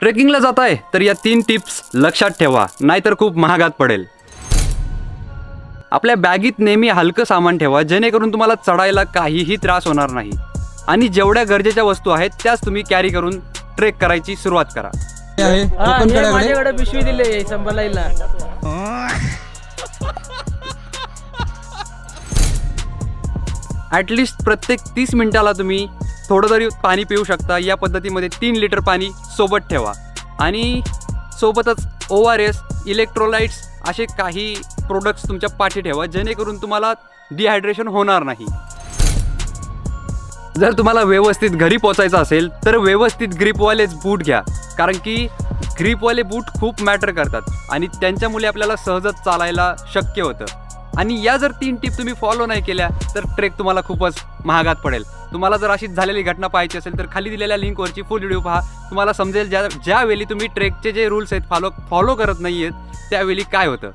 ट्रेकिंगला जाताय तर या 3 टिप्स लक्षात ठेवा, नाहीतर खूप महागात पडेल. आपल्या बॅगीत नेहमी हलकं सामान ठेवा, जेणेकरून तुम्हाला चढायला काहीही त्रास होणार नाही. आणि जेवढ्या गरजेच्या वस्तू आहेत त्याच तुम्ही कॅरी करून ट्रेक करायची सुरुवात करा. माझ्याकडे पिशवी दिले संभालायला. ॲटलिस्ट प्रत्येक 30 मिनिटाला तुम्ही थोडं तरी पाणी पिऊ शकता. या पद्धतीमध्ये 3 लिटर पाणी सोबत ठेवा आणि सोबतच ORS, इलेक्ट्रोलाइट्स असे काही प्रोडक्ट्स तुमच्या पाठी ठेवा, जेणेकरून तुम्हाला डिहायड्रेशन होणार नाही. जर तुम्हाला व्यवस्थित घरी पोचायचं असेल तर व्यवस्थित ग्रिपवालेच बूट घ्या, कारण की ग्रिपवाले बूट खूप मॅटर करतात आणि त्यांच्यामुळे आपल्याला सहजच चालायला शक्य होतं. आणि या जर 3 टिप तुम्ही फॉलो नाही केल्या तर ट्रेक तुम्हाला खूपच महागात पडेल. तुम्हाला जर अशीच झालेली घटना पाहायची असेल तर खाली दिलेल्या लिंकवरची फुल व्हिडिओ पहा. तुम्हाला समजेल ज्यावेळी तुम्ही ट्रेकचे जे रूल्स आहेत फॉलो करत नाही आहेत त्यावेळी काय होतं.